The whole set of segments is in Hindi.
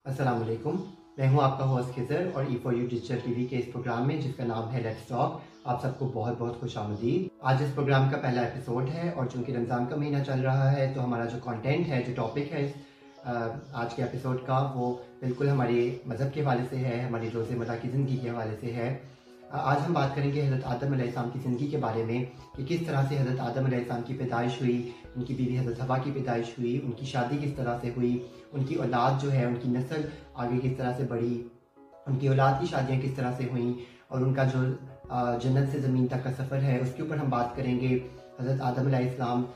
अस्सलाम वालेकुम। मैं हूं आपका होस्ट खिज़र और E4U डिजिटल टीवी के इस प्रोग्राम में जिसका नाम है लेट्स टॉक, आप सबको बहुत बहुत खुशामदीद। आज इस प्रोग्राम का पहला एपिसोड है और चूंकि रमज़ान का महीना चल रहा है तो हमारा जो कंटेंट है, जो टॉपिक है आज के एपिसोड का, वो बिल्कुल हमारे मज़हब के हवाले से है, हमारी रोज़मर्रा की ज़िंदगी के हवाले से है। आज हम बात करेंगे हज़रत आदम अलैहिस्सलाम की ज़िंदगी के बारे में कि किस तरह से हज़रत आदम अलैहिस्सलाम की पैदाइश हुई, उनकी बीवी हज़रत हवा की पैदाइश हुई, उनकी शादी किस तरह से हुई, उनकी औलाद जो है, उनकी नस्ल आगे किस तरह से बढ़ी, उनकी औलाद की शादियाँ किस तरह से हुई और उनका जो जन्नत से ज़मीन तक का सफ़र है उसके ऊपर हम बात करेंगे। हज़रत आदम अलैहिस्सलाम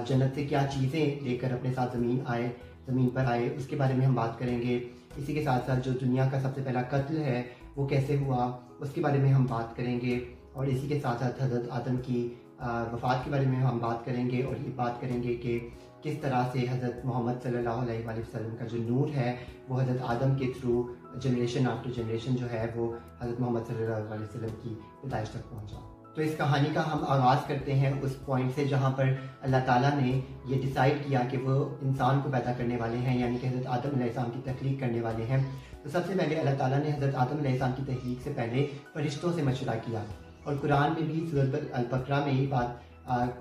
जन्नत से क्या चीज़ें लेकर अपने साथ ज़मीन पर आए, उसके बारे में हम बात करेंगे। इसी के साथ साथ जो दुनिया का सबसे पहला कत्ल है वो कैसे हुआ, उसके बारे में हम बात करेंगे। और इसी के साथ साथ हज़रत आदम की वफ़ात के बारे में हम बात करेंगे और ये बात करेंगे कि किस तरह से हज़रत मोहम्मद सल्लल्लाहु अलैहि वसल्लम का जो नूर है वो हज़रत आदम के थ्रू जनरेशन आफ्टर जनरेशन जो है वो हज़रत मोहम्मद सल्लल्लाहु अलैहि वसल्लम की पैदाइश तक पहुँचा। तो इस कहानी का हम आगाज़ करते हैं उस पॉइंट से जहाँ पर अल्लाह ताला ने ये डिसाइड किया कि वो इंसान को पैदा करने वाले हैं, यानी कि हज़रत आदम अलैहिस्सलाम की तख्लीक करने वाले हैं। तो सबसे पहले अल्लाह ताला ने हज़रत आदम अलैहिस्सलाम की तख्लीक से पहले फरिश्तों से मशवरा किया और कुरान में भी सूरत अल-बकरा में ये बात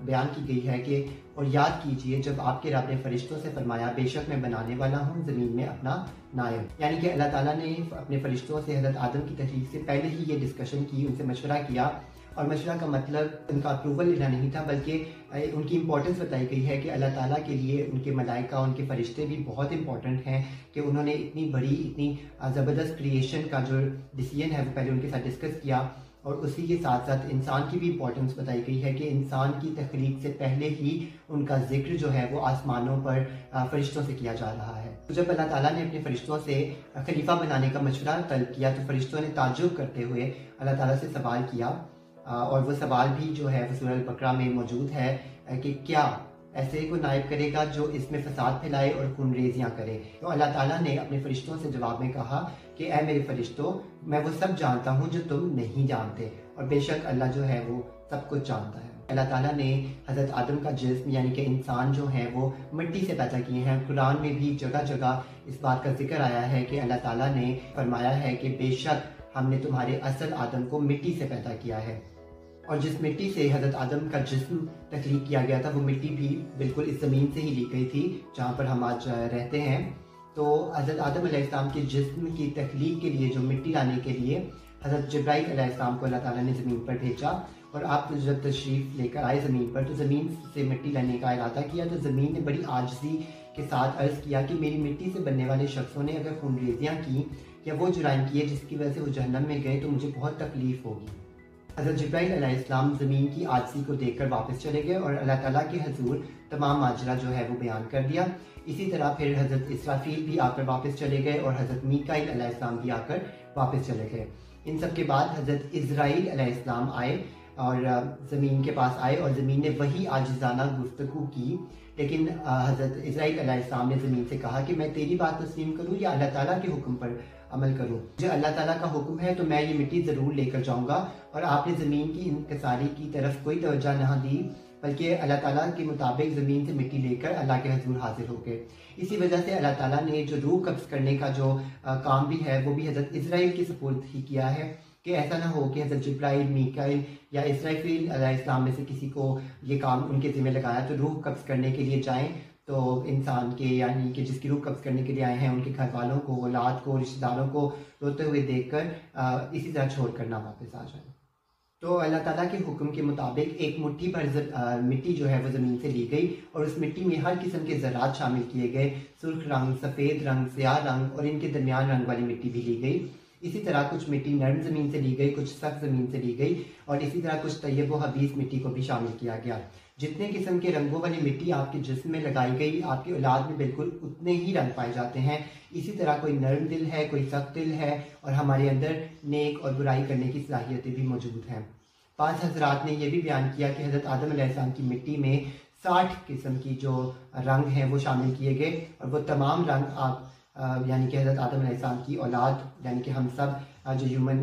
बयान की गई है कि और याद कीजिए जब आपके रब ने फरिश्तों से फरमाया बेशक मैं बनाने वाला हूँ ज़मीन में अपना नायब, यानी कि अल्लाह ताला ने अपने फरिश्तों से हज़रत आदम की तख्लीक से पहले ही ये डिस्कशन की, उनसे मशवरा किया। और मशवरा का मतलब उनका अप्रूवल लेना नहीं था, बल्कि उनकी इंपॉर्टेंस बताई गई है कि अल्लाह ताला के लिए उनके मलाइका, उनके फरिश्ते भी बहुत इंपॉर्टेंट हैं कि उन्होंने इतनी बड़ी, इतनी ज़बरदस्त क्रिएशन का जो डिसीजन है वो पहले उनके साथ डिस्कस किया। और उसी के साथ साथ इंसान की भी इंपॉर्टेंस बताई गई है कि इंसान की तख्लीक से पहले ही उनका जिक्र जो है वो आसमानों पर फरिश्तों से किया जा रहा है। तो जब अल्लाह ताला ने अपने फरिश्तों से खलीफा बनाने का मशवरा तलब किया तो फरिश्तों ने ताज्जुब करते हुए अल्लाह ताला से सवाल किया और वो सवाल भी जो है वो सूरह अल-बकरा में मौजूद है कि क्या ऐसे को नायब करेगा जो इसमें फसाद फैलाए और खूनरेज़ियाँ करे। तो अल्लाह ताला ने अपने फरिश्तों से जवाब में कहा कि ऐ मेरे फरिश्तों, मैं वो सब जानता हूँ जो तुम नहीं जानते और बेशक अल्लाह जो है वो सब कुछ जानता है। अल्लाह ताला ने हज़रत आदम का जिस्म यानी कि इंसान जो है वो मिट्टी से पैदा किए हैं। कुरान में भी जगह जगह इस बात का जिक्र आया है कि अल्लाह ताला ने फरमाया है कि बेशक हमने तुम्हारे असल आदम को मिट्टी से पैदा किया है। और जिस मिट्टी से हज़रत आदम का जिस्म तख्लीक किया गया था वो मिट्टी भी बिल्कुल इस ज़मीन से ही ली गई थी जहाँ पर हम आज रहते हैं। तो हज़रत आदम अलैहिस्सलाम के जिस्म की तख्लीक के लिए जो मिट्टी लाने के लिए हज़रत जिब्राईल अलैहिस्सलाम को अल्लाह ताला ने ज़मीन पर भेजा और आप जब तशरीफ़ लेकर आए ज़मीन पर तो ज़मीन से मिट्टी लाने का इरादा किया तो ज़मीन ने बड़ी आजिज़ी के साथ अर्ज़ किया कि मेरी मिट्टी से बनने वाले शख्सों ने अगर खूनरेज़ियाँ की या वो जुराइम किए जिसकी वजह से वो जहन्नम में गए तो मुझे बहुत तकलीफ़ होगी। हज़रत जिब्राईल अलैहिस्सलाम ज़मीन की आजिज़ी को देखकर वापस चले गए और अल्लाह ताला के हज़ूर तमाम माजरा जो है वो बयान कर दिया। इसी तरह फिर हज़रत इसराफील भी आकर वापस चले गए और हज़रत मीकाईल अलैहिस्सलाम भी आकर वापस चले गए। इन सब के बाद हज़रत इज़राइल अलैहिस्सलाम आए और ज़मीन के पास आए और ज़मीन ने वही आजिज़ाना गुफ्तगू की, लेकिन हज़रत इज़राइल अलैहिस्सलाम ने ज़मीन से कहा कि मैं तेरी बात तस्लीम करूँ या अल्लाह ताला के हुक्म पर अमल करूँ। मुझे अल्लाह ताला का हुक्म है तो मैं ये मिट्टी ज़रूर लेकर जाऊँगा। और आपने ज़मीन की इंकसारी की तरफ कोई तवज्जो ना दी, बल्कि अल्लाह ताला के मुताबिक ज़मीन से मिट्टी लेकर अल्लाह के हज़ूर हाजिर हो गए। इसी वजह से अल्लाह ताला ने जो रूह कब्ज़ करने का जो काम भी है वो भी हज़रत इज़राइल के सपोर्ट ही किया है कि ऐसा ना हो कि हज़रत जिब्राईल, मीकाईल या इसराफील अलैहिस्सलाम में से किसी को ये काम उनके ज़िम्मे लगाया तो रूह कब्ज़ करने के लिए जाएँ तो इंसान के, यानी कि जिसकी रूह कब्ज़ करने के लिए आए हैं, उनके घर वालों को, औलाद को, रिश्तेदारों को रोते हुए देखकर इसी तरह छोड़ कर ना वापस आ जाए। तो अल्लाह ताला के हुक्म के मुताबिक एक मुट्ठी भर मिट्टी जो है वो ज़मीन से ली गई और उस मिट्टी में हर किस्म के ज़रात शामिल किए गए। सुर्ख रंग, सफ़ेद रंग, स्याह रंग और इनके दरमियान रंग वाली मिट्टी भी ली गई। इसी तरह कुछ मिट्टी नरम ज़मीन से ली गई, कुछ सख्त ज़मीन से ली गई और इसी तरह कुछ तैयब व हबीस मिट्टी को भी शामिल किया गया। जितने किस्म के रंगों वाली मिट्टी आपके जिस्म में लगाई गई, आपकी औलाद में बिल्कुल उतने ही रंग पाए जाते हैं। इसी तरह कोई नरम दिल है, कोई सख्त दिल है और हमारे अंदर नेक और बुराई करने की सलाहियतें भी मौजूद हैं। पांच हजरात ने यह भी बयान किया कि हज़रत आदम अलैहिस्सलाम की मिट्टी में 60 किस्म की जो रंग हैं वो शामिल किए गए और वो तमाम रंग आप यानी कि हज़रत आदम अलैहिस्सलाम की औलाद यानी कि हम सब जो ह्यूमन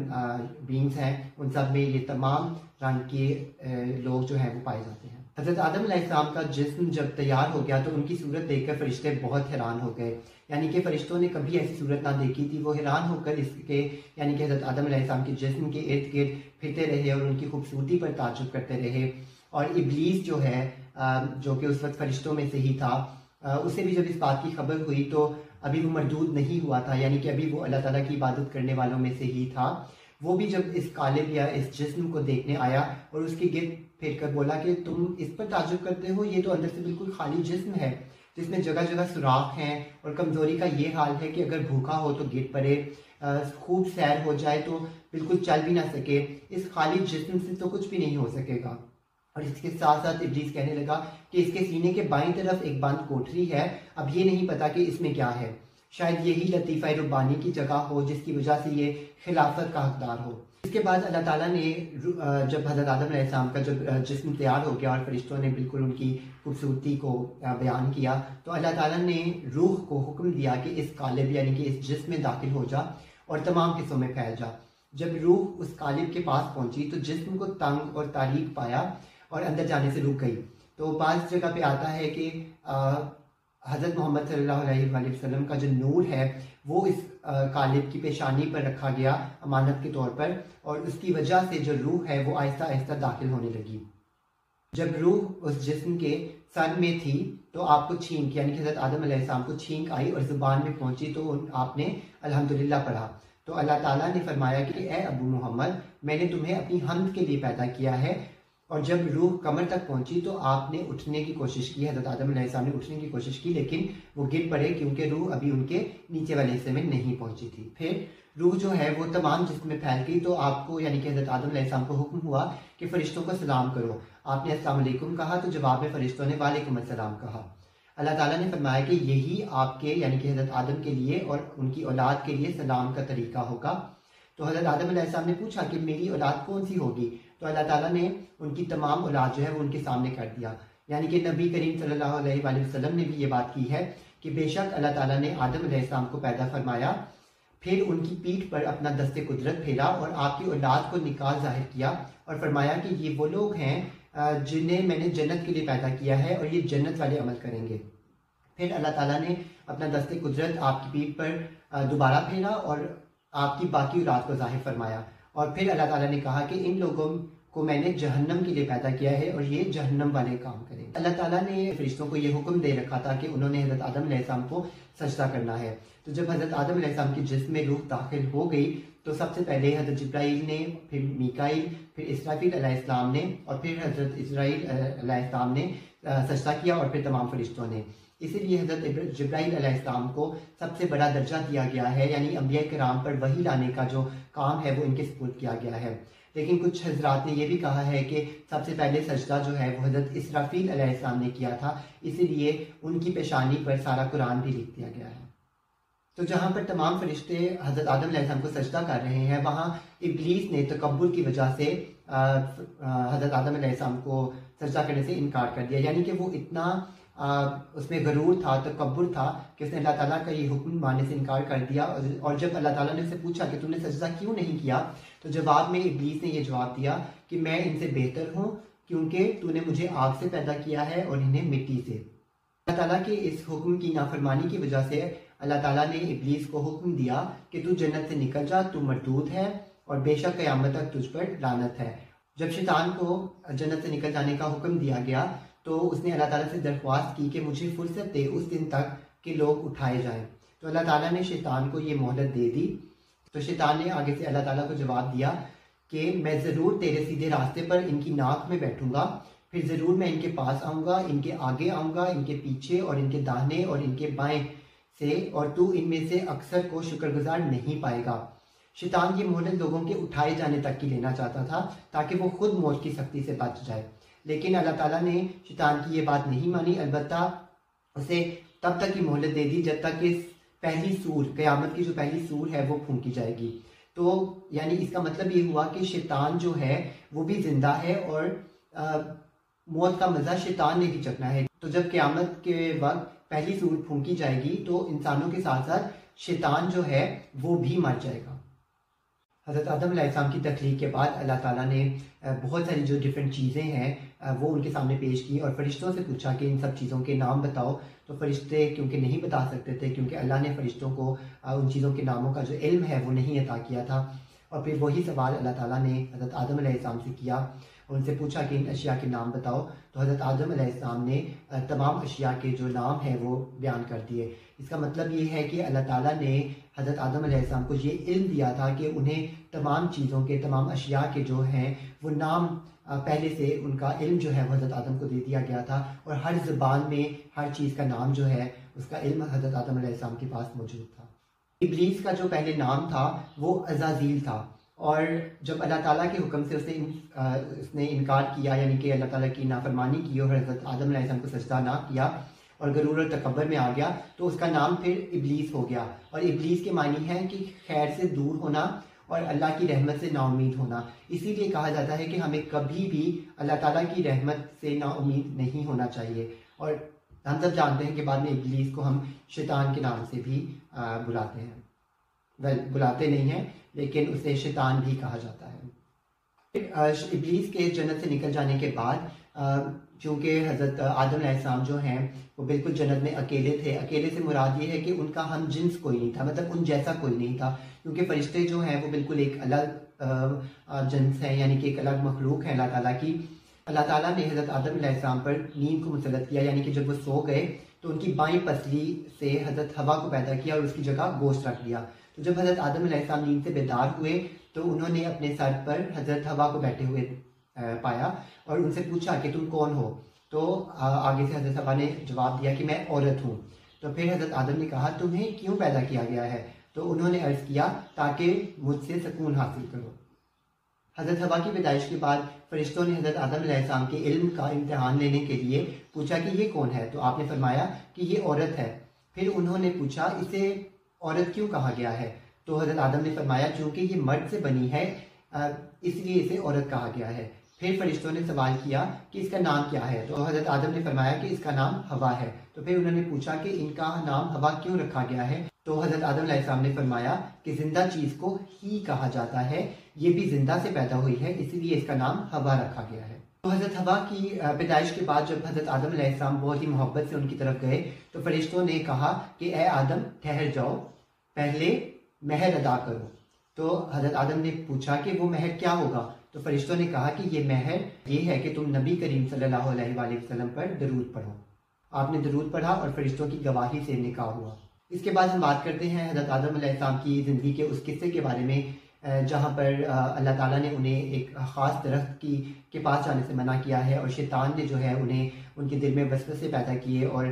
बींग्स हैं उन सब में ये तमाम रंग के लोग जो हैं वो पाए जाते हैं। हज़रत आदम अलैहिस्सलाम का जिस्म जब तैयार हो गया तो उनकी सूरत देखकर फरिश्ते बहुत हैरान हो गए। यानी कि फरिश्तों ने कभी ऐसी सूरत ना देखी थी। वो हैरान होकर इसके यानी कि हज़रत आदम अलैहिस्सलाम के जिस्म के इर्द गिर्द फिरते रहे और उनकी खूबसूरती पर ताज्जुब करते रहे। और इब्लीस जो है जो कि उस वक्त फरिश्तों में से ही था, उसे भी जब इस बात की खबर हुई तो अभी वो मरदूद नहीं हुआ था, यानी कि अभी वो अल्लाह ताला की इबादत करने वालों में से ही था। वो भी जब इस कालिब या इस जिस्म को देखने आया और उसके गिर्द फिर कर बोला कि तुम इस पर ताज्जुब करते हो, ये तो अंदर से बिल्कुल खाली जिस्म है जिसमें जगह जगह सुराख हैं और कमज़ोरी का ये हाल है कि अगर भूखा हो तो गिर पड़े, खूब सैर हो जाए तो बिल्कुल चल भी ना सके। इस खाली जिस्म से तो कुछ भी नहीं हो सकेगा। और इसके साथ साथ इब्लीस कहने लगा कि इसके सीने के बाईं तरफ एक बंद कोठरी है, अब ये नहीं पता कि इसमें क्या है, शायद यही लतीफ़ा रब्बानी की जगह हो जिसकी वजह से ये खिलाफत का हकदार हो। इसके बाद अल्लाह ताला ने जब हज़रत आदम अलैहिस्सलाम का जब जिस्म तैयार हो गया और फरिश्तों ने बिल्कुल उनकी खूबसूरती को बयान किया तो अल्लाह ताला ने रूह को हुक्म दिया कि इस कालिब यानी कि इस जिस्म में दाखिल हो जा और तमाम हिस्सों में फैल जा। जब रूह उस कालिब के पास पहुंची तो जिस्म को तंग और तारीक पाया और अंदर जाने से रुक गई। तो बाज़ जगह पे आता है कि हज़रत मोहम्मद सल्लल्लाहु अलैहि वसल्लम का जो नूर है वो इस कालिब की पेशानी पर रखा गया अमानत के तौर पर, और उसकी वजह से जो रूह है वो आहिस्ता आहिस्ता दाखिल होने लगी। जब रूह उस जिस्म के सन में थी तो आपको छींक यानी कि हज़रत आदम अलैहिस्सलाम को छींक आई और ज़ुबान में पहुंची तो आपने अल्हम्दुलिल्लाह पढ़ा। तो अल्लाह ताला ने फरमाया कि ए अबू मोहम्मद, मैंने तुम्हें अपनी हम्द के लिए पैदा किया है। और जब रूह कमर तक पहुंची तो आपने उठने की कोशिश की, हज़रत आदम अलैहिस्सलाम ने उठने की कोशिश की, लेकिन वो गिर पड़े क्योंकि रूह अभी उनके नीचे वाले हिस्से में नहीं पहुंची थी। फिर रूह जो है वो तमाम जिस्म में फैल गई तो आपको यानी कि हज़रत आदम अलैहिस्सलाम को हुक्म हुआ कि फ़रिश्तों को सलाम करो। आपने अस्सलाम वालेकुम कहा तो जवाब में फ़रिश्तों ने वालेकुम अस्सलाम कहा। अल्लाह ताला ने फरमाया कि यही आपके यानी कि हज़रत आदम के लिए और उनकी औलाद के लिए सलाम का तरीका होगा। तो हज़रत आदम अलैहिस्सलाम ने पूछा कि मेरी औलाद कौन सी होगी, तो अल्लाह ताला ने उनकी तमाम औलाद जो है वो उनके सामने कर दिया। यानी कि नबी करीम सल्लल्लाहु अलैहि वसल्लम ने भी ये बात की है कि बेशक अल्लाह ताला ने आदम अलैहिस्सलाम को पैदा फरमाया, फिर उनकी पीठ पर अपना दस्ते कुदरत फेरा और आपकी औलाद को निकाल जाहिर किया और फरमाया कि ये वो लोग हैं जिन्हें मैंने जन्नत के लिए पैदा किया है और ये जन्नत वाले अमल करेंगे। फिर अल्लाह ताला ने अपना दस्ते कुदरत आपकी पीठ पर दोबारा फेरा और आपकी बाकी औलाद को जाहिर फरमाया और फिर अल्लाह ताला ने कहा कि इन लोगों को मैंने जहन्नम के लिए पैदा किया है और ये जहन्नम वाले काम करें। अल्लाह ताला ने फरिश्तों को ये हुक्म दे रखा था कि उन्होंने हज़रत आदम अलैहिस्सलाम को सजदा करना है। तो जब हज़रत आदम अलैहिस्सलाम की जिस्म में रूह दाखिल हो गई तो सबसे पहले हज़रत जिब्राईल ने, फिर मीकाईल, फिर इसराफील अलैहिस्सलाम ने और फिर हज़रत इस्राईल अलैहिस्सलाम ने सजदा किया और फिर तमाम फरिश्तों ने। इसीलिए हज़रत जिब्राईल अलैहिस्सलाम को सबसे बड़ा दर्जा दिया गया है, यानी अंबिया किराम पर वही लाने का जो काम है वो इनके सुपुर्द किया गया है। लेकिन कुछ हजरात ने यह भी कहा है कि सबसे पहले सजदा जो है वो हज़रत इसराफील अलैहिस्सलाम ने किया था, इसीलिए उनकी पेशानी पर सारा कुरान भी लिख दिया गया है। तो जहाँ पर तमाम फरिश्ते हज़रत आदम अलैहिस्सलाम को सजदा कर रहे हैं वहाँ इब्लीस ने तकब्बुर की वजह से हज़रत आदम अलैहिस्सलाम को सजदा करने से इनकार कर दिया। यानी कि वो इतना उसमें गरूर था, तकब्बुर था कि उसने अल्लाह ताला का ये हुक्म मानने से इनकार कर दिया। और जब अल्लाह ताला ने उससे पूछा कि तूने सजदा क्यों नहीं किया, तो जवाब में इब्लीस ने ये जवाब दिया कि मैं इनसे बेहतर हूँ क्योंकि तूने मुझे आग से पैदा किया है और इन्हें मिट्टी से। अल्लाह ताला के इस हुक्म की नाफरमानी की वजह से अल्लाह ताला ने इब्लीस को हुक्म दिया कि तू जन्नत से निकल जा, तू मरदूद है और बेशक क़यामत तक तुझ पर लानत है। जब शैतान को जन्नत से निकल जाने का हुक्म दिया गया तो उसने अल्लाह ताला से दरख्वास्त की कि मुझे फुर्सत दे उस दिन तक कि लोग उठाए जाएं। तो अल्लाह ताला ने शैतान को ये मोहलत दे दी। तो शैतान ने आगे से अल्लाह ताला को जवाब दिया कि मैं ज़रूर तेरे सीधे रास्ते पर इनकी नाक में बैठूंगा, फिर ज़रूर मैं इनके पास आऊँगा, इनके आगे आऊँगा, इनके पीछे और इनके दाहिने और इनके बाएं से, और तू इनमें से अक्सर को शुक्रगुजार नहीं पाएगा। शैतान ये मोहलत लोगों के उठाए जाने तक की लेना चाहता था ताकि वो खुद मौत की सख्ती से बच जाए, लेकिन अल्लाह ताला ने शैतान की ये बात नहीं मानी। अलबत्ता उसे तब तक की मोहलत दे दी जब तक कि पहली सूर, क़यामत की जो पहली सूर है वो फूंकी जाएगी। तो यानी इसका मतलब ये हुआ कि शैतान जो है वो भी जिंदा है और मौत का मज़ा शैतान ने भी चखना है। तो जब क़यामत के वक्त पहली सूर फूंकी जाएगी तो इंसानों के साथ साथ शैतान जो है वो भी मर जाएगा। हज़रत आदम अलैहिस्सलाम की तख्लीक के बाद अल्लाह ताला ने बहुत सारी जो डिफरेंट चीज़ें हैं वो उनके सामने पेश की और फरिश्तों से पूछा कि इन सब चीज़ों के नाम बताओ। तो फरिश्ते क्योंकि नहीं बता सकते थे, क्योंकि अल्लाह ने फरिश्तों को उन चीज़ों के नामों का जो इल्म है वो नहीं अता किया था। और फिर वही सवाल अल्लाह ताला ने हज़रत आदम अलैहिस्सलाम से किया, उनसे पूछा कि इन अशिया के नाम बताओ। तो हज़रत आदम अलैहिस्सलाम ने तमाम अशिया के जो नाम हैं वो बयान कर दिए। इसका मतलब ये है कि अल्लाह ताला ने हज़रत आदम अलैहिस्सलाम को ये इल्म दिया था कि उन्हें तमाम चीज़ों के, तमाम अशिया के जो हैं वो नाम पहले से उनका इल्म जो है वो हज़रत आदम को दे दिया गया था। और हर ज़बान में हर चीज़ का नाम जो है उसका इल्म हज़रत आदम अलैहिस्सलाम के पास मौजूद था। इब्लीस का जो पहले नाम था वो अज़ाज़ील था। और जब अल्लाह ताला के हुक्म से उसने इनकार किया, यानी कि अल्लाह ताला की नाफरमानी की और हज़रत आदम अलैहिस्सलाम को सजदा ना किया और गरूर और तकब्बर में आ गया, तो उसका नाम फिर इब्लीस हो गया। और इब्लीस के मानी है कि खैर से दूर होना और अल्लाह की रहमत से नाउमीद होना। इसीलिए कहा जाता है कि हमें कभी भी अल्लाह ताला की रहमत से नाउमीद नहीं होना चाहिए। और हम सब जानते हैं कि बाद में इब्लीस को हम शैतान के नाम से भी बुलाते हैं। बुलाते नहीं हैं, लेकिन उसे शैतान भी कहा जाता है। इब्लीस के जन्नत से निकल जाने के बाद चूँकि हज़रत आदम अलैहिस्सलाम जो हैं वो बिल्कुल जन्नत में अकेले थे। अकेले से मुराद ये है कि उनका हम जिन्स कोई नहीं था, मतलब उन जैसा कोई नहीं था, क्योंकि फरिश्ते जो हैं वो बिल्कुल एक अलग जिन्स हैं, यानी कि एक अलग मखलूक है अल्लाह ताला की। अल्लाह ताला ने हज़रत आदम अलैहिस्सलाम पर नींद को मुसल्लत किया, यानी कि जब वो सो गए तो उनकी बाईं पसली से हज़रत हवा को पैदा किया और उसकी जगह गोश्त रख दिया। तो जब हज़रत आदम अलैहिस्सलाम नींद से बेदार हुए तो उन्होंने अपने सर पर हज़रत हवा को बैठे हुए पाया और उनसे पूछा कि तुम कौन हो। तो आगे से हज़रत हवा ने जवाब दिया कि मैं औरत हूँ। तो फिर हज़रत आदम ने कहा तुम्हें क्यों पैदा किया गया है। तो उन्होंने अर्ज़ किया ताकि मुझसे सुकून हासिल करो। हज़रत हवा की पैदाइश के बाद फरिश्तों ने हज़रत आदम अलैहिस्सलाम के इल्म का इम्तिहान लेने के लिए पूछा कि ये कौन है। तो आपने फरमाया कि ये औरत है। फिर उन्होंने पूछा इसे औरत क्यों कहा गया है। तो हज़रत आदम ने फरमाया चूँकि ये मर्द से बनी है इसलिए इसे औरत कहा गया है। फिर फरिश्तों ने सवाल किया कि इसका नाम क्या है। तो हज़रत आदम ने फरमाया कि इसका नाम हवा है। तो फिर उन्होंने पूछा कि इनका नाम हवा क्यों रखा गया है। तो हज़रत आदम अलैहिस्सलाम ने फरमाया कि जिंदा चीज़ को ही कहा जाता है, ये भी जिंदा से पैदा हुई है, इसीलिए इसका नाम हवा रखा गया है। तो हज़रत हवा की पैदाइश के बाद जब हज़रत आदम अलैहिस्सलाम बहुत ही मोहब्बत से उनकी तरफ गए तो फरिश्तों ने कहा कि ए आदम ठहर जाओ, पहले महर अदा करो। तो हज़रत आदम ने पूछा कि वो महर क्या होगा। तो फरिश्तों ने कहा कि ये महर ये है कि तुम नबी करीम सल्लल्लाहु अलैहि वसल्लम पर दरूद पढ़ो। आपने दरूद पढ़ा और फरिश्तों की गवाही से निकाह हुआ। इसके बाद हम बात करते हैं हज़रत आदम अलैहिस्सलाम की ज़िंदगी के उस किस्से के बारे में जहाँ पर अल्लाह ताला ने उन्हें एक ख़ास दरख्त के पास जाने से मना किया है और शैतान ने जो है उन्हें उनके दिल में वसवसे पैदा किए और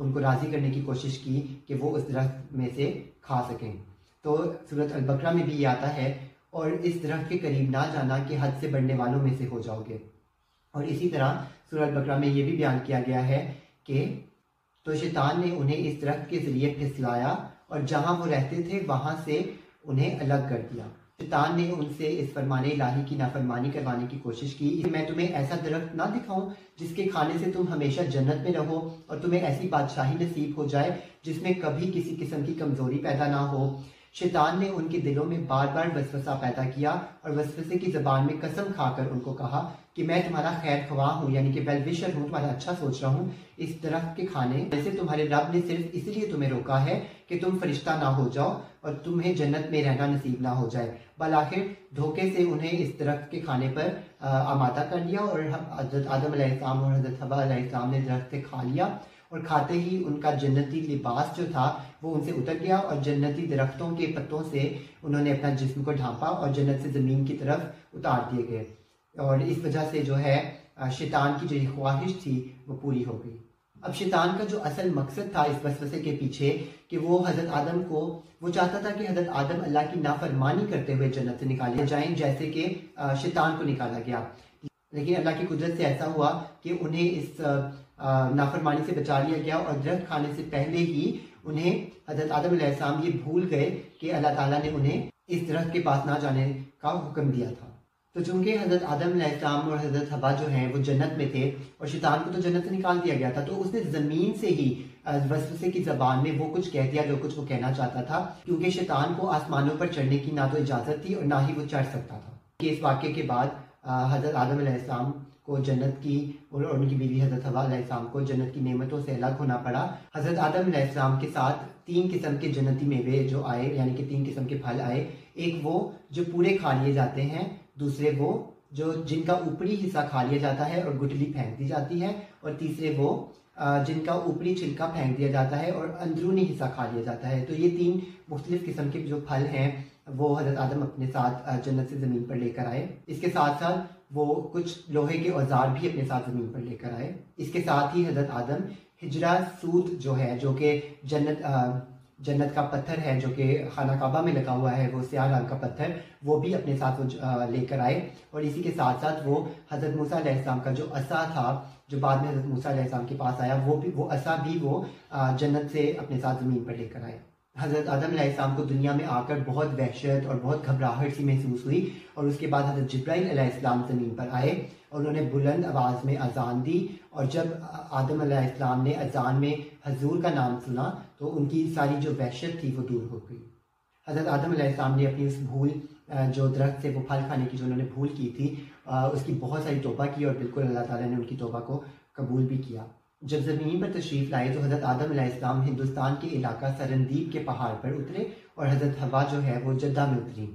उनको राज़ी करने की कोशिश की कि वो उस दरख्त में से खा सकें। तो सूरत अल-बकरा में भी ये आता है और इस दरख्त के करीब ना जाना कि हद से बढ़ने वालों में से हो जाओगे। और इसी तरह सूरह अल-बकरा में ये भी बयान किया गया है कि तो शैतान ने उन्हें इस दरख्त के ज़रिए फिसलाया और जहाँ वो रहते थे वहाँ से उन्हें अलग कर दिया। शैतान ने उनसे इस फरमाने इलाही की नाफरमानी करवाने की कोशिश की कि मैं तुम्हें ऐसा दरख्त ना दिखाऊं जिसके खाने से तुम हमेशा जन्नत में रहो और तुम्हें ऐसी बादशाही नसीब हो जाए जिसमें कभी किसी किस्म की कमज़ोरी पैदा ना हो। शैतान ने उनके दिलों में बार बार वसवसा पैदा किया और वसवसे की ज़बान में कसम खाकर उनको कहा कि मैं तुम्हारा खैर ख्वाह हूँ, यानी कि वेल विशर हूँ, तुम्हारा अच्छा सोच रहा हूँ। इस दरख्त के खाने से तुम्हारे रब ने सिर्फ इसलिए तुम्हें रोका है कि तुम फरिश्ता ना हो जाओ और तुम्हें जन्नत में रहना नसीब ना हो जाए। बलाखिर धोखे से उन्हें इस दरख्त के खाने पर आमादा कर लिया और हज़रत आदम अलैहिस्सलाम और हज़रत हवा अलैहिस्सलाम ने दरख्त से खा लिया और खाते ही उनका जन्नती लिबास जो था वो उनसे उतर गया और जन्नती दरख्तों के पत्तों से उन्होंने अपना जिस्म को ढांपा और जन्नत से ज़मीन की तरफ उतार दिए गए। और इस वजह से जो है शैतान की जो ख्वाहिश थी वो पूरी हो गई। अब शैतान का जो असल मकसद था इस वसवसे के पीछे कि वो हज़रत आदम को वो चाहता था कि हज़रत आदम अल्लाह की नाफरमानी करते हुए जन्नत से निकाले जाएं जैसे कि शैतान को निकाला गया। लेकिन अल्लाह की कुदरत से ऐसा हुआ कि उन्हें इस नाफरमानी से बचा लिया गया और दरख्त खाने से पहले ही उन्हें हज़रत आदम अलैहिस्सलाम ये भूल गए कि अल्लाह ताला ने उन्हें इस दरख्त के पास ना जाने का हुक्म दिया था। तो चूंकि हज़रत आदम अलैहिस्सलाम और हज़रत हवा जो हैं वो जन्नत में थे और शैतान को तो जन्नत से निकाल दिया गया था, तो उसने ज़मीन से ही वसवसे की ज़बान में वो कुछ कह दिया जो कुछ वो कहना चाहता था, क्योंकि शैतान को आसमानों पर चढ़ने की ना तो इजाज़त थी और ना ही वो चढ़ सकता था। इस वाक़े के बाद हज़रत आदम अलैहिस्सलाम को जन्नत की और उनकी बीवी हज़रत हवा अलैहिस्सलाम को जन्नत की नेमतों से अलग होना पड़ा। हज़रत आदम अलैहिस्सलाम के साथ 3 किस्म के जन्नती मेवे जो आए, यानी कि 3 किस्म के फल आए। एक वो जो पूरे खा लिए जाते हैं, दूसरे वो जो जिनका ऊपरी हिस्सा खा लिया जाता है और गुठली फेंक दी जाती है, और तीसरे वो जिनका ऊपरी छिलका फेंक दिया जाता है और अंदरूनी हिस्सा खा लिया जाता है। तो ये 3 मुख्तलिफ किस्म के जो फल हैं वो हज़रत आदम अपने साथ जन्नत से ज़मीन पर लेकर आए। इसके साथ साथ वो कुछ लोहे के औजार भी अपने साथ ज़मीन पर लेकर आए। इसके साथ ही हज़रत आदम हिजरा सूद जो है, जो कि जन्नत का पत्थर है, जो कि खाना काबा में लगा हुआ है, वो स्याह रंग का पत्थर, वो भी अपने साथ वो लेकर आए। और इसी के साथ साथ वो हज़रत मूसा अलैहिस्सलाम का जो असा था, जो बाद में हज़रत मूसा अलैहिस्सलाम के पास आया, वो असा भी वो जन्नत से अपने साथ ज़मीन पर लेकर आए। हज़रत आदम अलैहिस्सलाम को दुनिया में आकर बहुत वहशत और बहुत घबराहट सी महसूस हुई, और उसके बाद हज़रत जिब्राइल अलैहिस्सलाम ज़मीन पर आए और उन्होंने बुलंद आवाज़ में अजान दी। और जब आदम अलैहिस्सलाम ने अजान में हजूर का नाम सुना तो उनकी सारी जो वहशत थी वो दूर हो गई। हज़रत आदम अलैहिस्सलाम ने अपनी उस भूल, जो दरख्त से वो फल खाने की जो उन्होंने भूल की थी, उसकी बहुत सारी तौबा की, और बिल्कुल अल्लाह ताला ने उनकी तौबा को कबूल भी किया। जब ज़मीन पर तशरीफ़ लाए तो हज़रत आदम अलैहिस्सलाम हिंदुस्तान के इलाका सरंदीप के पहाड़ पर उतरे, और हज़रत हवा जो है वो जद्दा में उतरी।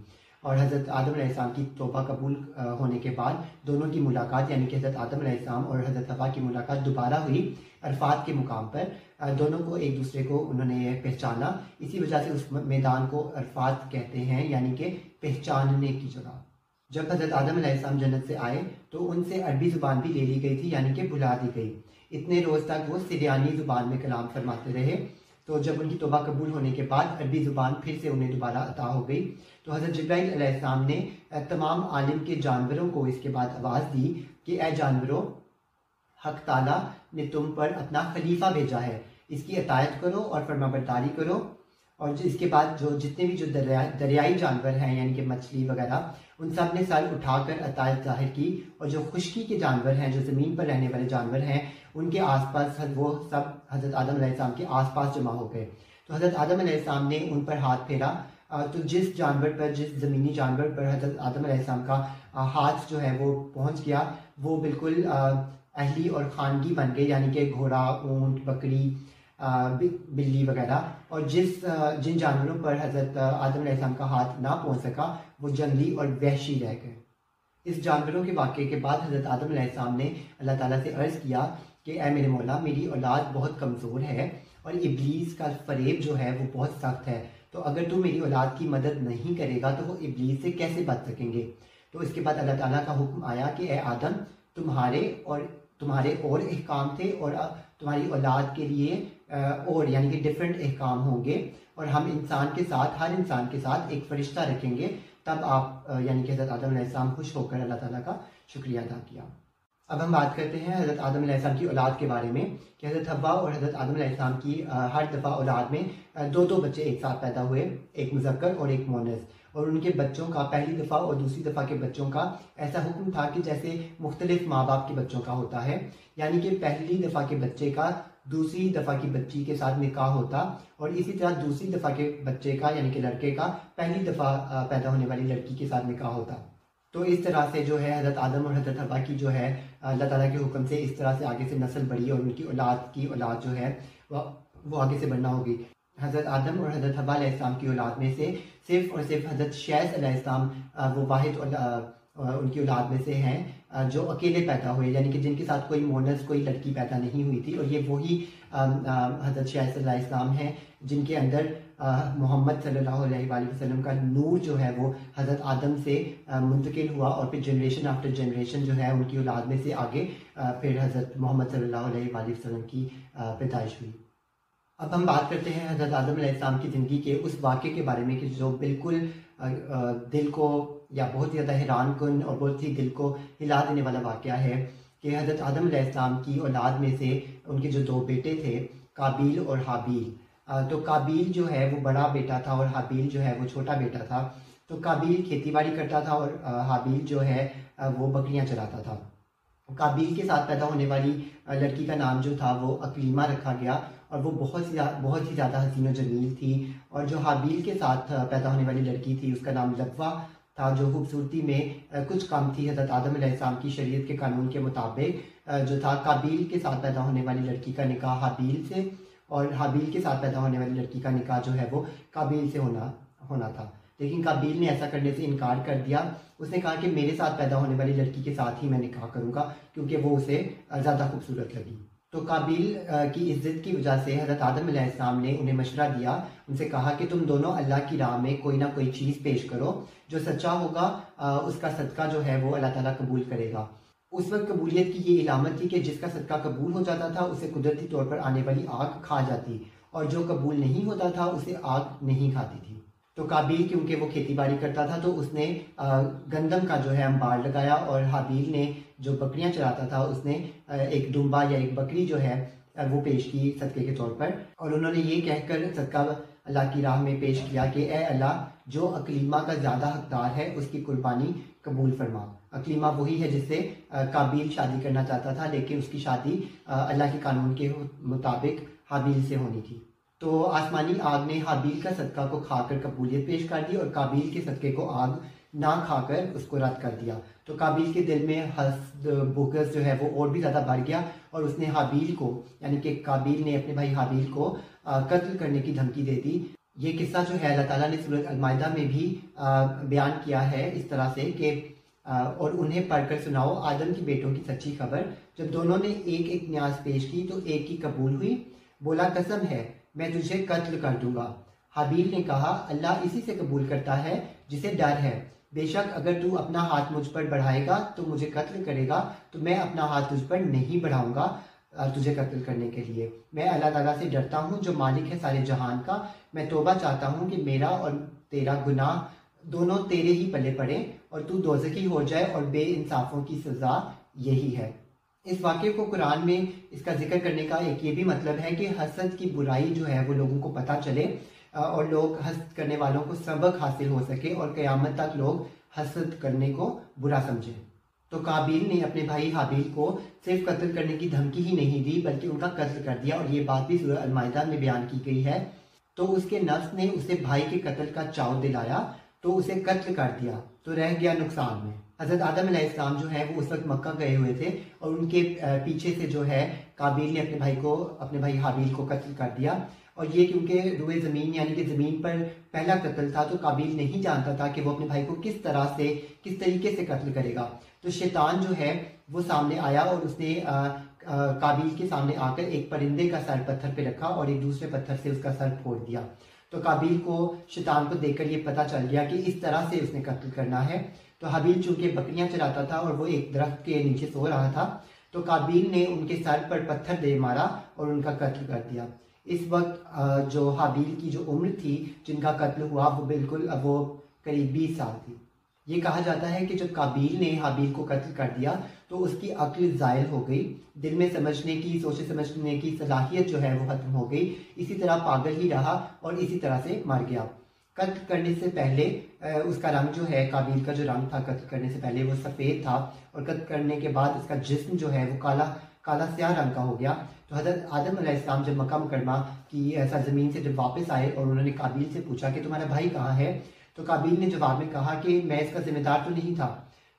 और हज़रत आदम अलैहिस्सलाम की तौबा कबूल होने के बाद दोनों की मुलाकात, यानी कि हज़रत आदम अलैहिस्सलाम और हज़रत हवा की मुलाकात दोबारा हुई अरफात के मुकाम पर। दोनों को एक दूसरे को उन्होंने पहचाना, इसी वजह से उस मैदान को अरफात कहते हैं, यानी कि पहचानने की जगह। जब हज़रत आदम अलैहिस्सलाम जन्नत से आए तो उनसे अरबी ज़ुबान भी ले ली गई थी, यानी कि भुला दी गई। इतने रोज़ तक वो सिरियानी ज़ुबान में कलाम फरमाते रहे। तो जब उनकी तौबा कबूल होने के बाद अरबी ज़ुबान फिर से उन्हें दोबारा अता हो गई। तो हज़रत जिब्राइल अलैहिस्सलाम ने तमाम आलिम के जानवरों को इसके बाद आवाज़ दी कि ए जानवरों, हक ताला ने तुम पर अपना खलीफा भेजा है, इसकी अतायत करो और फरमाबरदारी करो। और इसके बाद जो जितने भी जो दरियाई जानवर हैं, यानी कि मछली वगैरह, उन सब ने सर उठाकर अतायत जाहिर की। और जो खुश्की के जानवर हैं, जो ज़मीन पर रहने वाले जानवर हैं, उनके आसपास वो सब हज़रत आदम अलैहिस्सलाम के आसपास जमा हो गए। तो हज़रत आदम अलैहिस्सलाम ने उन पर हाथ फेरा, तो जिस जानवर पर, जिस ज़मीनी जानवर पर हज़रत आदम अलैहिस्सलाम का हाथ जो है वो पहुँच गया, वो बिल्कुल अहली और खानगी बन गए, यानी कि घोड़ा, ऊँट, बकरी, बिल्ली वगैरह। और जिन जानवरों पर हज़रत आदम अलैहिस्सलाम का हाथ ना पहुँच सका, वो जंगली और वहशी रह गए। इस जानवरों के वाक़े के बाद हज़रत आदम अलैहिस्सलाम ने अल्लाह ताला से अर्ज़ किया कि ए मेरे मौला, मेरी औलाद बहुत कमज़ोर है और इब्लीस का फ़रेब जो है वो बहुत सख्त है, तो अगर तू मेरी औलाद की मदद नहीं करेगा तो वो इब्लीस से कैसे बच सकेंगे। तो इसके बाद अल्लाह ताला का हुक्म आया कि ए आदम, तुम्हारे और अहकाम थे और तुम्हारी औलाद के लिए और यानी कि डिफरेंट अहकाम होंगे, और हम इंसान के साथ, हर इंसान के साथ एक फ़रिश्ता रखेंगे। तब आप यानी कि हज़रत आदम अलैहिस्सलाम खुश होकर अल्लाह ताला का शुक्रिया अदा किया। अब हम बात करते हैं हज़रत आदम अलैहिस्सलाम की औलाद के बारे में कि हज़रत हव्वा और हज़रत आदम अलैहिस्सलाम की हर दफ़ा औलाद में दो बच्चे एक साथ पैदा हुए, एक मुज़क्कर और एक मोनस। और उनके बच्चों का पहली दफ़ा और दूसरी दफ़ा के बच्चों का ऐसा हुक्म था कि जैसे मुख्तलिफ माँ बाप के बच्चों का होता है, यानी कि पहली दफ़ा के बच्चे का दूसरी दफ़ा की बच्ची के साथ निकाह होता, और इसी तरह दूसरी दफ़ा के बच्चे का यानी कि लड़के का पहली दफ़ा पैदा होने वाली लड़की के साथ निकाह होता। तो इस तरह से जो है हज़रत आदम और हज़रत हव्वा की जो है अल्लाह ताला के हुक्म से इस तरह से आगे से नस्ल बढ़ी और उनकी औलाद जो है वो आगे से बढ़ना होगी। हज़रत आदम और हज़रत हव्वा अलैहिस्सलाम की औलाद में से सिर्फ़ और सिर्फ हज़रत शैस अलैहिस्सलाम वो वाहिद उनकी औलाद में से हैं जो अकेले पैदा हुए, यानी कि जिनके साथ कोई मोनस, कोई लड़की पैदा नहीं हुई थी। और ये वही हज़रत शैस अलैहिस्सलाम हैं जिनके अंदर मोहम्मद सल्लल्लाहु अलैहि वसल्लम का नूर जो है वो हज़रत आदम से मुंतकिल हुआ, और फिर जनरेशन आफ्टर जनरेशन जो है उनकी औलाद में से आगे फिर हज़रत मोहम्मद सल्लल्लाहु अलैहि वसल्लम की पैदाइश हुई। अब हम बात करते हैं हज़रत आदम अलैहिस्सलाम की ज़िंदगी के उस वाक़े के बारे में कि जो बिल्कुल दिल को या बहुत ज़्यादा हैरान कुन और बहुत ही दिल को हिला देने वाला वाक़या है कि हज़रत आदम अलैहिस्सलाम की औलाद में से उनके जो 2 बेटे थे, काबिल और हाबील। तो काबिल जो है वो बड़ा बेटा था और हाबील जो है वो छोटा बेटा था। तो काबिल खेतीबाड़ी करता था और हाबील जो है वो बकरियां चराता था। काबिल के साथ पैदा होने वाली लड़की का नाम जो था वो अकलीमा रखा गया, और वो बहुत ही ज़्यादा हसीन व जमील थी। और जो हाबील के साथ पैदा होने वाली लड़की थी उसका नाम लब्वा था, जो खूबसूरती में कुछ कम थी हज़रत आदम अलैहिस्सलाम की शरीयत के कानून के मुताबिक। जो था काबील के साथ पैदा होने वाली लड़की का निकाह हाबील से, और हाबील के साथ पैदा होने वाली लड़की का निकाह जो है वो काबील से होना था। लेकिन काबील ने ऐसा करने से इनकार कर दिया। उसने कहा कि मेरे साथ पैदा होने वाली लड़की के साथ ही मैं निकाह करूँगा, क्योंकि वो उसे ज़्यादा खूबसूरत लगी। तो काबील की इज्जत की वजह से हज़रत आदम अलैहिस्सलाम ने उन्हें मशवरा दिया, उनसे कहा कि तुम दोनों अल्लाह की राह में कोई ना कोई चीज़ पेश करो, जो सच्चा होगा उसका सदका जो है वो अल्लाह ताला कबूल करेगा। उस वक्त कबूलियत की ये इलामत थी कि जिसका सदका कबूल हो जाता था उसे कुदरती तौर पर आने वाली आग खा जाती, और जो कबूल नहीं होता था उसे आग नहीं खाती थी। तो काबील क्योंकि वो खेती बाड़ी करता था तो उसने गंदम का जो है अंबार लगाया, और हाबील ने जो बकरियां चराता था उसने एक दुम्बा या एक बकरी जो है वो पेश की सदक़े के तौर पर। और उन्होंने ये कहकर सदका अल्लाह की राह में पेश किया कि ए अल्लाह, जो अकलीमा का ज़्यादा हकदार है उसकी कुर्बानी कबूल फरमा। अकलीमा वही है जिससे काबील शादी करना चाहता था, लेकिन उसकी शादी अल्लाह के कानून के मुताबिक हाबील से होनी थी। तो आसमानी आग ने हाबील का सदका को खाकर कबूलियत पेश कर दी, और काबील के सदक़े को आग ना खाकर उसको रद्द कर दिया। तो काबील के दिल में हस्द बुग़्ज़ जो है वो और भी ज़्यादा बढ़ गया, और उसने हाबील को, यानी कि काबील ने अपने भाई हाबील को कत्ल करने की धमकी दे दी। ये किस्सा जो है अल्लाह ताला ने सूरत अल-माइदा में भी बयान किया है इस तरह से कि और उन्हें पढ़कर सुनाओ आदम की बेटों की सच्ची खबर। जब दोनों ने एक एक न्याज पेश की तो एक की कबूल हुई। बोला, कसम है मैं तुझे कत्ल कर दूंगा। हाबील ने कहा, अल्लाह इसी से कबूल करता है जिसे डर है। बेशक अगर तू अपना हाथ मुझ पर बढ़ाएगा तो मुझे कत्ल करेगा, तो मैं अपना हाथ तुझ पर नहीं बढ़ाऊंगा तुझे कत्ल करने के लिए। मैं अल्लाह ताला से डरता हूँ जो मालिक है सारे जहान का। मैं तौबा चाहता हूँ कि मेरा और तेरा गुनाह दोनों तेरे ही पल्ले पड़े और तू दोज़खी हो जाए, और बेइंसाफों की सज़ा यही है। इस वाक़े को कुरान में इसका जिक्र करने का एक ये भी मतलब है कि हसद की बुराई जो है वो लोगों को पता चले, और लोग हसद करने वालों को सबक हासिल हो सके, और क़यामत तक लोग हसद करने को बुरा समझें। तो काबील ने अपने भाई हाबील को सिर्फ कत्ल करने की धमकी ही नहीं दी, बल्कि उनका कत्ल कर दिया, और ये बात भी सूरह अल-माइदा में बयान की गई है। तो उसके नफ्स ने उसे भाई के कत्ल का चाव दिलाया, तो उसे कत्ल कर दिया, तो रह गया नुकसान में। हज़रत आदम अलैहिस्सलाम जो है वो उस वक्त मक्का गए हुए थे, और उनके पीछे से जो है काबील ने अपने भाई हाबील को कत्ल कर दिया। और ये क्योंकि रुए ज़मीन यानी कि ज़मीन पर पहला कत्ल था, तो काबील नहीं जानता था कि वो अपने भाई को किस तरीके से कत्ल करेगा। तो शैतान जो है वो सामने आया, और उसने काबील के सामने आकर एक परिंदे का सर पत्थर पे रखा और एक दूसरे पत्थर से उसका सर फोड़ दिया। तो काबील को शैतान को देखकर ये पता चल गया कि इस तरह से उसने कत्ल करना है। तो हाबील चूंकि बकरियां चराता था और वो एक दरख्त के नीचे सो रहा था, तो काबील ने उनके सर पर पत्थर दे मारा और उनका कत्ल कर दिया। इस वक्त जो हाबील की जो उम्र थी जिनका कत्ल हुआ वो करीब 20 साल थी। ये कहा जाता है कि जब काबील ने हाबील को कत्ल कर दिया तो उसकी अक्ल ज़ायल हो गई, दिल में समझने की, सोचे समझने की सलाहियत जो है वो खत्म हो गई। इसी तरह पागल ही रहा और इसी तरह से मर गया। कत्ल करने से पहले उसका रंग जो है, काबील का जो रंग था कत्ल करने से पहले वो सफ़ेद था, और कत्ल करने के बाद उसका जिस्म जो है वो काला स्याह रंग का हो गया। तो हज़रत आदम अलैहिस्सलाम जब मक्का मुकरमा की सरजमीन से जब वापस आए और उन्होंने काबील से पूछा कि तुम्हारा भाई कहाँ है, तो काबील ने जवाब में कहा कि मैं इसका जिम्मेदार तो नहीं था।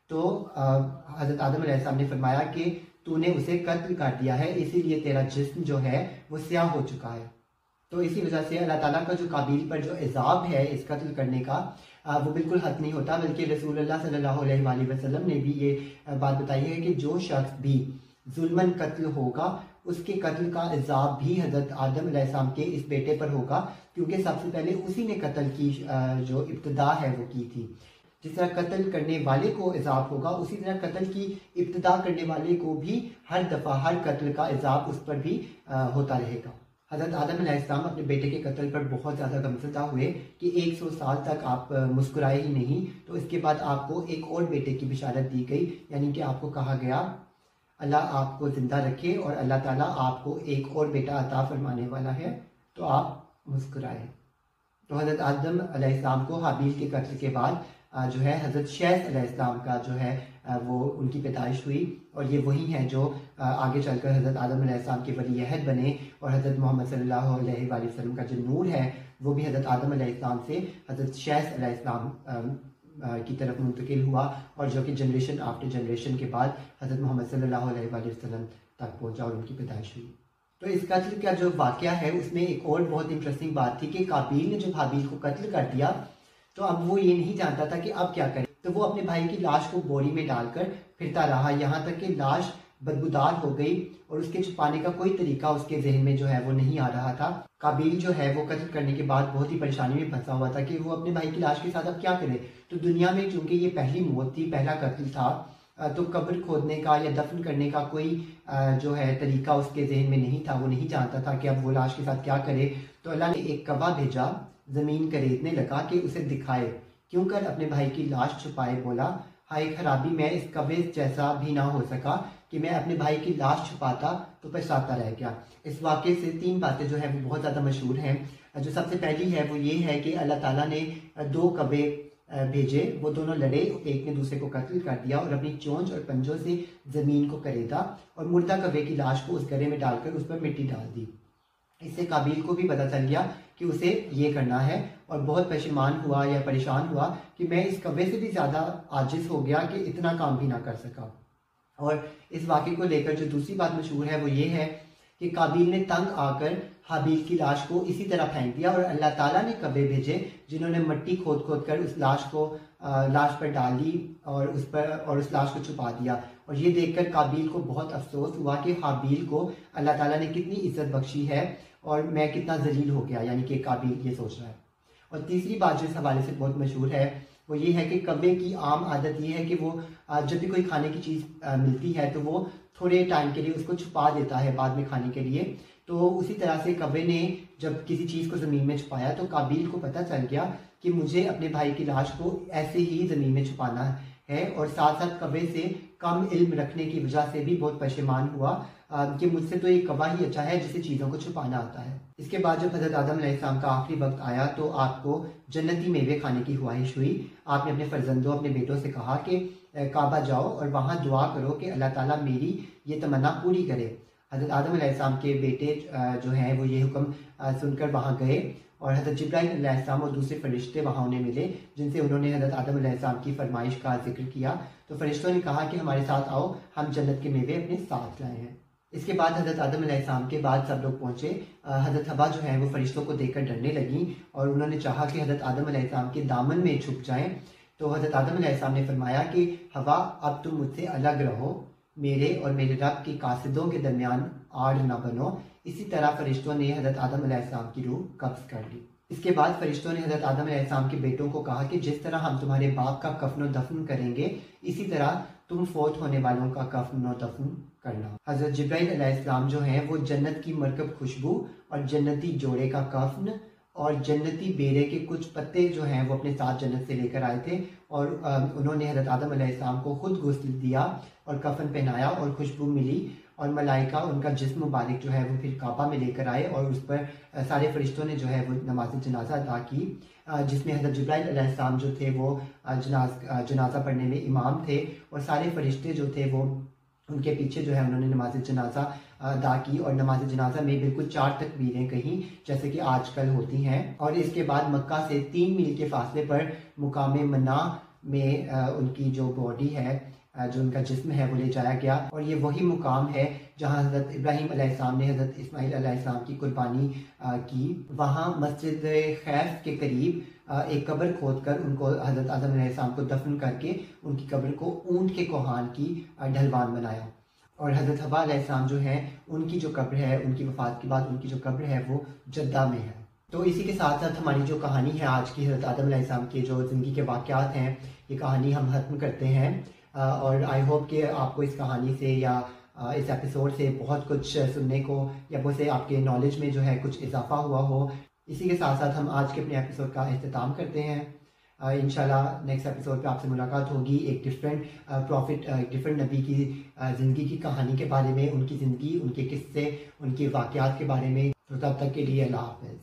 तो हज़रत आदम अलैहिस्सलाम ने फरमाया कि तूने उसे कत्ल कर दिया है, इसीलिए तेरा जिस्म जो है वो स्याह हो चुका है। तो इसी वजह से अल्लाह ताला का जो काबील पर जो इज़ाब है इस कत्ल करने का वो बिल्कुल हक नहीं होता, बल्कि रसूलुल्लाह सल्लल्लाहु अलैहि वसल्लम ने भी ये बात बताई है कि जो शख्स भी जुल्मन कत्ल होगा उसके कत्ल का इज़ाब भी हज़रत आदम अलैहिस्सलाम के इस बेटे पर होगा, क्योंकि सबसे पहले उसी ने कत्ल की जो इब्तिदा है वो की थी। जिस तरह कत्ल करने वाले को इज़ाब होगा, उसी तरह कत्ल की इब्तिदा करने वाले को भी हर दफ़ा हर कत्ल का इज़ाब उस पर भी होता रहेगा। हज़रत आदम अलैहिस्सलाम अपने बेटे के कत्ल पर बहुत ज़्यादा गमज़दा हुए कि 100 साल तक आप मुस्कुराए ही नहीं। तो इसके बाद आपको एक और बेटे की बिशारत दी गई, यानी कि आपको कहा गया अल्लाह आपको ज़िंदा रखे और अल्लाह ताला आपको एक और बेटा अता फरमाने वाला है, तो आप मुस्कुराए। तो हज़रत आदम अलैहिस्सलाम को हाबील के कत्ल के बाद जो है हज़रत शैस अलैहिस्सलाम का जो है वो उनकी पैदाइश हुई, और ये वही हैं जो आगे चलकर हज़रत आदम अलैहिस्सलाम के वली अहद बने, और हज़रत मोहम्मद सल्लल्लाहु अलैहि वसल्लम का जो नूर है वो भी हज़रत आदम अलैहिस्सलाम से हज़रत शैस अलैहिस्सलाम की तरफ मुंतकिल हुआ, और जो कि जनरेशन आफ्टर जनरेशन के बाद हज़रत मोहम्मद सल्लल्लाहु अलैहि वसल्लम तक पहुँचा और उनकी पैदाइश हुई। तो इस कत्ल का जो वाक़या है उसमें एक और बहुत इंटरेस्टिंग बात थी कि काबील ने जब हाबील को कत्ल कर दिया तो अब वो ये नहीं जानता था कि अब क्या करे, तो वो अपने भाई की लाश को बोरी में डालकर फिरता रहा, यहाँ तक कि लाश बदबूदार हो गई और उसके छुपाने का कोई तरीका उसके जहन में जो है वो नहीं आ रहा था। काबील जो है वो कत्ल करने के बाद बहुत ही परेशानी में फंसा हुआ था कि वो अपने भाई की लाश के साथ अब क्या करे। तो दुनिया में चूंकि ये पहली मौत थी, पहला कत्ल था, तो कब्र खोदने का या दफन करने का कोई जो है तरीका उसके जहन में नहीं था, वो नहीं जानता था कि अब वो लाश के साथ क्या करे। तो अल्लाह ने एक कवा भेजा, ज़मीन करेदने लगा कि उसे दिखाए, क्यों कर अपने भाई की लाश छुपाए। बोला, हाय खराबी, मैं इस कवे जैसा भी ना हो सका कि मैं अपने भाई की लाश छुपाता तो पछताता रह गया। इस वाक़े से 3 बातें जो है वो बहुत ज़्यादा मशहूर हैं। जो सबसे पहली है वो ये है कि अल्लाह ताला ने 2 कवे भेजे, वो दोनों लड़े, एक ने दूसरे को कत्ल कर दिया और अपनी चोंच और पंजों से ज़मीन को करेदा और मुर्दा कवे की लाश को उस गड्ढे में डालकर उस पर मिट्टी डाल दी। इससे काबील को भी पता चल गया कि उसे ये करना है, और बहुत परेशान हुआ या परेशान हुआ कि मैं इस कवे से भी ज़्यादा आजिज़ हो गया कि इतना काम भी ना कर सका। और इस वाक़े को लेकर जो दूसरी बात मशहूर है वो ये है कि काबील ने तंग आकर हाबील की लाश को इसी तरह फेंक दिया, और अल्लाह ताला ने कवे भेजे जिन्होंने मिट्टी खोद खोद कर उस लाश पर डाल दी और उस लाश को छुपा दिया। और ये देखकर काबील को बहुत अफसोस हुआ कि हाबील को अल्लाह ताला ने कितनी इज्जत बख्शी है और मैं कितना जलील हो गया, यानी कि काबील ये सोच रहा है। और तीसरी बात जो इस हवाले से बहुत मशहूर है वो ये है कि कव्वे की आम आदत ये है कि वो जब भी कोई खाने की चीज़ मिलती है तो वो थोड़े टाइम के लिए उसको छुपा देता है बाद में खाने के लिए। तो उसी तरह से कव्वे ने जब किसी चीज़ को ज़मीन में छुपाया तो काबील को पता चल गया कि मुझे अपने भाई की लाश को ऐसे ही ज़मीन में छुपाना है, और साथ साथ कव्वे से कम इल्म रखने की वजह से भी बहुत परेशान हुआ कि मुझसे तो ये कव्वा ही अच्छा है जिसे चीज़ों को छुपाना आता है। इसके बाद जब हज़रत आदम अलैहिस्सलाम का आखिरी वक्त आया तो आपको जन्नती मेवे खाने की ख्वाहिश हुई। आपने अपने फर्जंदों, अपने बेटों से कहा कि काबा जाओ और वहाँ दुआ करो कि अल्लाह ताला मेरी ये तमन्ना पूरी करे। हज़रत आदम अलैहिस्सलाम के बेटे जो हैं वो ये हुक्म सुनकर वहाँ गए, और हज़रत जिब्राइल अलैहिस्सलाम और दूसरे फरिश्ते वहाँ उन्हें मिले जिनसे उन्होंने हज़रत आदम अलैहिस्सलाम की फरमाइश का जिक्र किया। तो फरिश्तों ने कहा कि हमारे साथ आओ, हम जन्नत के मेवे अपने साथ लाए हैं। इसके बाद हज़रत आदम अलैहिस्सलाम के बाद सब लोग पहुँचे। हज़रत हवा जो है वो फरिश्तों को देखकर डरने लगी और उन्होंने चाहा कि हज़रत आदम अलैहिस्सलाम के दामन में छुप जाएं। तो हज़रत आदम अलैहिस्सलाम ने फरमाया कि हवा, अब तुम मुझसे अलग रहो, मेरे और मेरे रब की कासिदों के दरमियान आड़ न बनो। इसी तरह फरिश्तों ने हज़रत आदम अलैहिस्सलाम की रूह कब्ज़ कर ली। इसके बाद फरिश्तों ने हज़रत आदम अलैहिस्सलाम के बेटों को कहा कि जिस तरह हम तुम्हारे बाप का कफन दफन करेंगे इसी तरह तुम फोत होने वालों का कफन दफन करना। हज़रत जिब्राइल अलैहिस्सलाम जो हैं वो जन्नत की मरकब खुशबू और जन्नती जोड़े का कफन और जन्नती बेरे के कुछ पत्ते जो हैं वो अपने साथ जन्नत से लेकर आए थे, और उन्होंने हज़रत आदम अलैहिस्सलाम को खुद गुस्ल दिया और कफन पहनाया और खुशबू मिली, और मलाइका उनका जिस्म मुबारक जो है वो फिर काबा में लेकर आए और उस पर सारे फरिश्तों ने जो है वो नमाज जनाजा अदा की, जिसमें हज़रत जिब्राइल अलैहिस्सलाम जो थे वो जनाजा पढ़ने में इमाम थे, और सारे फरिश्ते जो थे वो उनके पीछे जो है उन्होंने नमाज जनाजा अदा की, और नमाज जनाजा में बिल्कुल 4 तकबीरें कहीं जैसे कि आजकल होती हैं। और इसके बाद मक्का से 3 मील के फासले पर मुकाम मना में उनकी जो बॉडी है, जो उनका जिस्म है वो ले जाया गया, और ये वही मुकाम है जहाँ हज़रत इब्राहीम अलैहिस्सलाम ने हज़रत इस्माईल अलैहिस्सलाम की कुर्बानी की। वहाँ मस्जिद खैफ के करीब एक कब्र खोद कर उनको हज़रत आदम अलैहिस्सलाम को दफन करके उनकी कब्र को ऊंट के कोहान की ढलवान बनाया। और हज़रत हवा अलैहिस्सलाम जो है उनकी जो कब्र है, उनकी वफ़ात के बाद उनकी जो कब्र है वो जद्दा में है। तो इसी के साथ साथ हमारी जो कहानी है आज की हज़रत आदम अलैहिस्सलाम के जो ज़िंदगी के वाक़यात हैं, ये कहानी हम ख़त्म करते हैं। और आई होप कि आपको इस कहानी से या इस एपिसोड से बहुत कुछ सुनने को या वैसे आपके नॉलेज में जो है कुछ इजाफा हुआ हो। इसी के साथ साथ हम आज के अपने एपिसोड का अख्ताम करते हैं। इंशाल्लाह नेक्स्ट एपिसोड पे आपसे मुलाकात होगी एक डिफरेंट नबी की ज़िंदगी की कहानी के बारे में, उनकी ज़िंदगी, उनके किस्से, उनके वाक़यात के बारे में। तो तब तक के लिए अल्लाह हाफ़िज़।